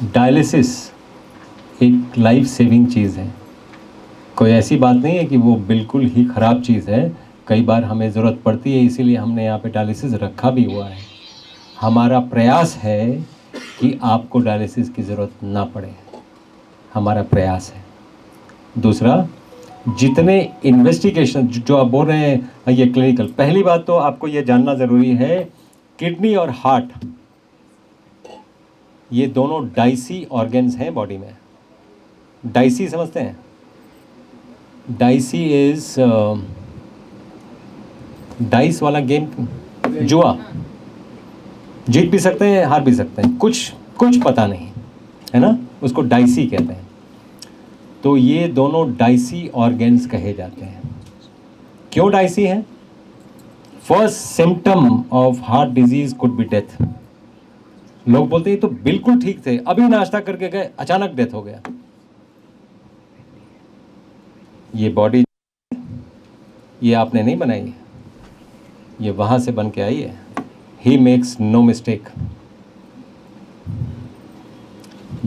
Dialysis एक life saving चीज़ है। कोई ऐसी बात नहीं है कि वो बिल्कुल ही ख़राब चीज़ है। कई बार हमें ज़रूरत पड़ती है, इसीलिए हमने यहाँ पे डायलिसिस रखा भी हुआ है। हमारा प्रयास है कि आपको डायलिसिस की ज़रूरत ना पड़े, हमारा प्रयास है। दूसरा, जितने इन्वेस्टिगेशन जो आप बोल रहे हैं ये क्लिनिकल, पहली बात तो आपको ये जानना ज़रूरी है, किडनी और हार्ट ये दोनों डाइसी ऑर्गन्स हैं बॉडी में। डाइसी समझते हैं? डाइसी इज डाइस वाला गेम, जुआ। जीत भी सकते हैं, हार भी सकते हैं, कुछ पता नहीं है ना, उसको डाइसी कहते हैं। तो ये दोनों डाइसी ऑर्गन्स कहे जाते हैं। क्यों डाइसी हैं? First symptom of heart disease could be death. लोग बोलते हैं तो बिल्कुल ठीक थे, अभी नाश्ता करके गए, अचानक डेथ हो गया। ये बॉडी ये आपने नहीं बनाई है, ये वहां से बन के आई है। He makes no mistake.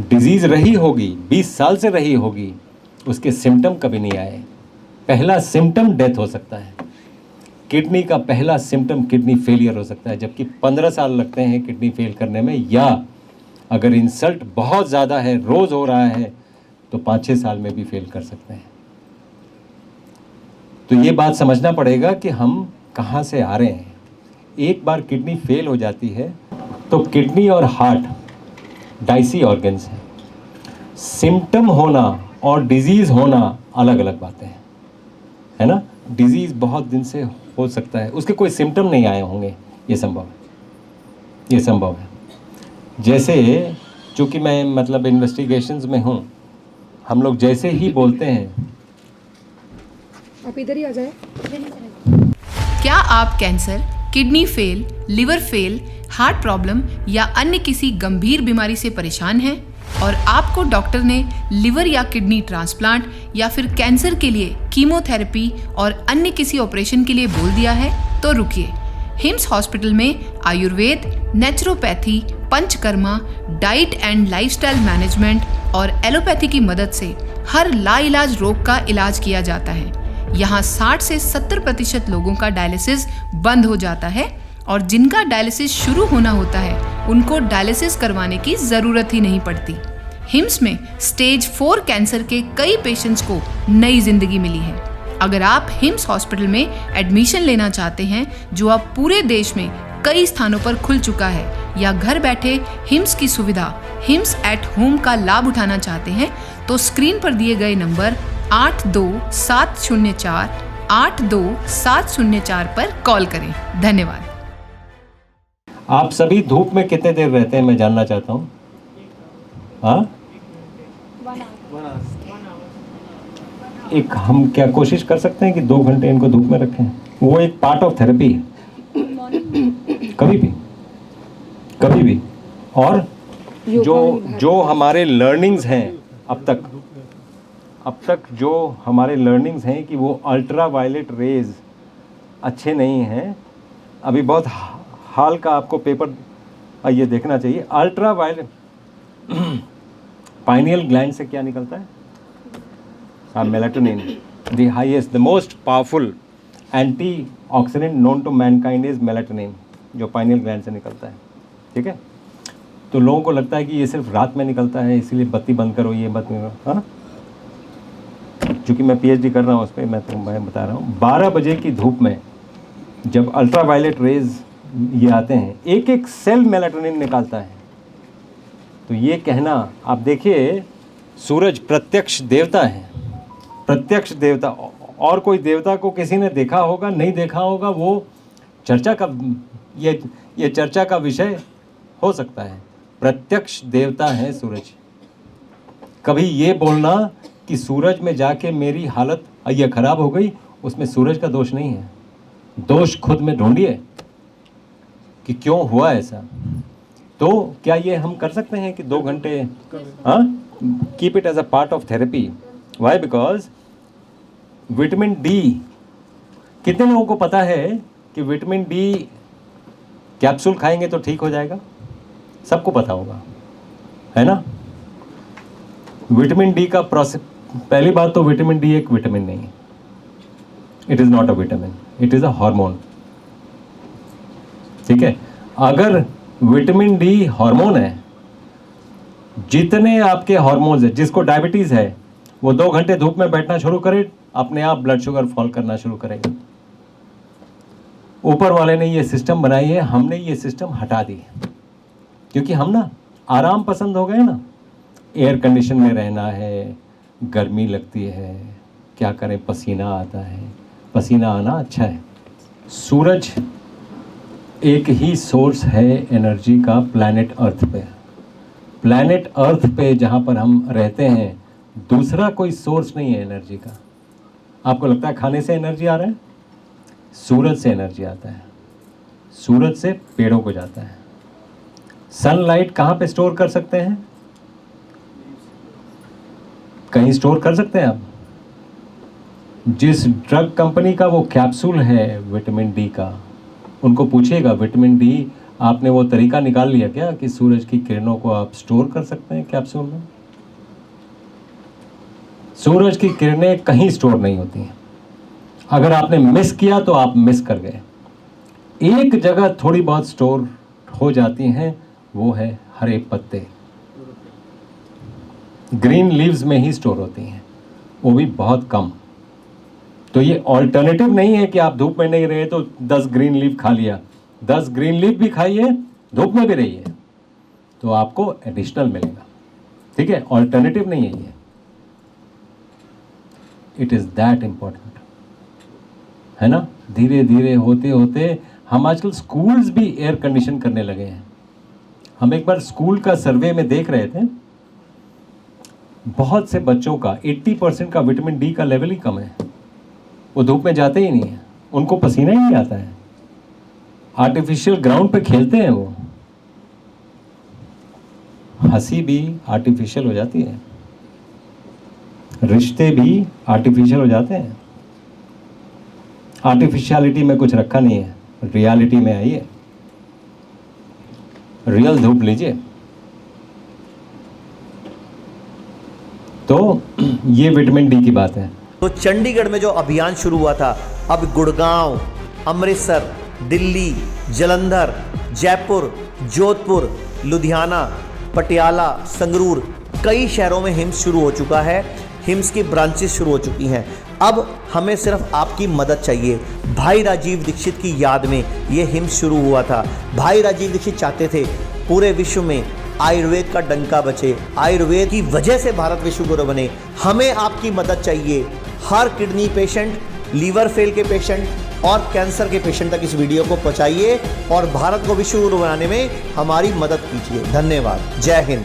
Disease रही होगी, 20 साल से रही होगी, उसके सिम्टम कभी नहीं आए। पहला सिम्टम डेथ हो सकता है। किडनी का पहला सिम्टम किडनी फेलियर हो सकता है, जबकि 15 साल लगते हैं किडनी फेल करने में, या अगर इंसल्ट बहुत ज़्यादा है, रोज़ हो रहा है, तो 5-6 साल में भी फेल कर सकते हैं। तो ये बात समझना पड़ेगा कि हम कहाँ से आ रहे हैं। एक बार किडनी फेल हो जाती है तो किडनी और हार्ट डाइसी ऑर्गन्स हैं। सिम्टम होना और डिजीज़ होना अलग अलग बातें हैं, है ना। डिजीज़ बहुत दिन से हो सकता है, उसके कोई सिम्टम नहीं आए होंगे, ये संभव है, ये संभव है। जैसे चूँकि मैं मतलब इन्वेस्टिगेशंस में हूँ, हम लोग जैसे ही बोलते हैं, आप इधर ही आ जाए। क्या आप cancer, kidney fail, liver fail, heart problem या अन्य किसी गंभीर बीमारी से परेशान हैं और आपको डॉक्टर ने लिवर या किडनी ट्रांसप्लांट या फिर कैंसर के लिए कीमोथेरेपी और अन्य किसी ऑपरेशन के लिए बोल दिया है? तो रुकिए, हिम्स हॉस्पिटल में Ayurveda, naturopathy, panchakarma, diet and lifestyle management और एलोपैथी की मदद से हर लाइलाज रोग का इलाज किया जाता है। यहाँ 60 से 70% लोगों का डायलिसिस बंद हो जाता है और जिनका डायलिसिस शुरू होना होता है उनको डायलिसिस करवाने की ज़रूरत ही नहीं पड़ती। हिम्स में स्टेज 4 कैंसर के कई पेशेंट्स को नई जिंदगी मिली है। अगर आप हिम्स हॉस्पिटल में एडमिशन लेना चाहते हैं, जो अब पूरे देश में कई स्थानों पर खुल चुका है, या घर बैठे हिम्स की सुविधा हिम्स एट होम का लाभ उठाना चाहते हैं, तो स्क्रीन पर दिए गए नंबर 8270482704 पर कॉल करें। धन्यवाद। आप सभी धूप में कितने देर रहते हैं, मैं जानना चाहता हूँ। हाँ, एक हम क्या कोशिश कर सकते हैं कि 2 घंटे इनको धूप में रखें? वो एक पार्ट ऑफ थेरेपी है, कभी भी। और जो हमारे लर्निंग्स हैं अब तक जो हमारे लर्निंग्स हैं कि वो अल्ट्रा वायलेट रेज अच्छे नहीं हैं। अभी बहुत हाल का आपको पेपर ये देखना चाहिए। अल्ट्रा वायलेट पाइनियल ग्लैंड से क्या निकलता है? Melatonin. The highest, the most powerful antioxidant known to mankind is melatonin, जो पाइनियल ग्लैंड से निकलता है। ठीक है, तो लोगों को लगता है कि ये सिर्फ रात में निकलता है, इसीलिए बत्ती बंद करो, ये बत्ती करो। हाँ, चूँकि मैं पीएचडी कर रहा हूँ उस पर, मैं बता रहा हूँ। 12 बजे की धूप में जब अल्ट्रा वायलेट रेज ये आते हैं, एक एक सेल मेलाटोनिन निकालता है। तो ये कहना, आप देखिए, सूरज प्रत्यक्ष देवता है, प्रत्यक्ष देवता। और कोई देवता को किसी ने देखा होगा, नहीं देखा होगा, वो चर्चा का ये चर्चा का विषय हो सकता है। प्रत्यक्ष देवता है सूरज। कभी ये बोलना कि सूरज में जाके मेरी हालत ये खराब हो गई, उसमें सूरज का दोष नहीं है। दोष खुद में ढूंढिए कि क्यों हुआ ऐसा। तो क्या ये हम कर सकते हैं कि 2 घंटे, हाँ, keep it as a part of therapy. Why? Because vitamin D, कितने लोगों को पता है कि विटामिन डी कैप्सूल खाएंगे तो ठीक हो जाएगा? सबको पता होगा, है ना। विटामिन डी का प्रोसेस, पहली बात तो विटामिन डी एक विटामिन नहीं है, it is not a vitamin, it is a hormone. ठीक है, अगर विटामिन डी हार्मोन है, जितने आपके हार्मोन्स है, जिसको डायबिटीज़ है वो 2 घंटे धूप में बैठना शुरू करे, अपने आप ब्लड शुगर फॉल करना शुरू करेगा। ऊपर वाले ने ये सिस्टम बनाई है, हमने ये सिस्टम हटा दी क्योंकि हम ना आराम पसंद हो गए ना, एयर कंडीशन में रहना है, गर्मी लगती है, क्या करें, पसीना आता है, पसीना आना अच्छा है। सूरज एक ही सोर्स है एनर्जी का प्लैनेट अर्थ पे, प्लैनेट अर्थ पे जहाँ पर हम रहते हैं दूसरा कोई सोर्स नहीं है एनर्जी का। आपको लगता है खाने से एनर्जी आ रहा है, सूरज से एनर्जी आता है, सूरज से पेड़ों को जाता है। सनलाइट कहाँ पे स्टोर कर सकते हैं? कहीं स्टोर कर सकते हैं आप? जिस ड्रग कंपनी का वो कैप्सूल है विटामिन डी का, उनको पूछिएगा विटामिन डी आपने वो तरीका निकाल लिया क्या कि सूरज की किरणों को आप स्टोर कर सकते हैं कैप्सूल में? सूरज की किरणें कहीं स्टोर नहीं होती हैं। अगर आपने मिस किया तो आप मिस कर गए। एक जगह थोड़ी बहुत स्टोर हो जाती हैं, वो है हरे पत्ते, ग्रीन लीव्स में ही स्टोर होती हैं, वो भी बहुत कम। तो ये ऑल्टरनेटिव नहीं है कि आप धूप में नहीं रहे तो 10 ग्रीन लीव खा लिया, 10 ग्रीन लीव भी खाइए, धूप में भी रहिए तो आपको एडिशनल मिलेगा। ठीक है, ऑल्टरनेटिव नहीं है ये, इट इज़ दैट इम्पोर्टेंट, है ना। धीरे धीरे होते होते हम आजकल स्कूल्स भी एयर कंडीशन करने लगे हैं। हम एक बार स्कूल का सर्वे में देख रहे थे, बहुत से बच्चों का 80% का विटामिन डी का लेवल ही कम है, वो धूप में जाते ही नहीं है, उनको पसीना ही नहीं आता है, आर्टिफिशियल ग्राउंड पे खेलते हैं वो, हंसी भी आर्टिफिशियल हो जाती है, रिश्ते भी आर्टिफिशियल हो जाते हैं। आर्टिफिशियलिटी में कुछ रखा नहीं है, रियलिटी में आइए, रियल धूप लीजिए। तो ये विटामिन डी की बात है। तो चंडीगढ़ में जो अभियान शुरू हुआ था, अब गुड़गांव, अमृतसर, दिल्ली, जालंधर, जयपुर, जोधपुर, लुधियाना, पटियाला, संगरूर, कई शहरों में हिम्स शुरू हो चुका है, हिम्स की ब्रांचेस शुरू हो चुकी हैं। अब हमें सिर्फ आपकी मदद चाहिए। भाई राजीव दीक्षित की याद में ये हिम्स शुरू हुआ था। भाई राजीव दीक्षित चाहते थे पूरे विश्व में आयुर्वेद का डंका बचे, आयुर्वेद की वजह से भारत विश्व गुरु बने। हमें आपकी मदद चाहिए। हर किडनी पेशेंट, लीवर फेल के पेशेंट और कैंसर के पेशेंट तक इस वीडियो को पहुंचाइए और भारत को विश्व गुरु बनाने में हमारी मदद कीजिए। धन्यवाद। जय हिंद।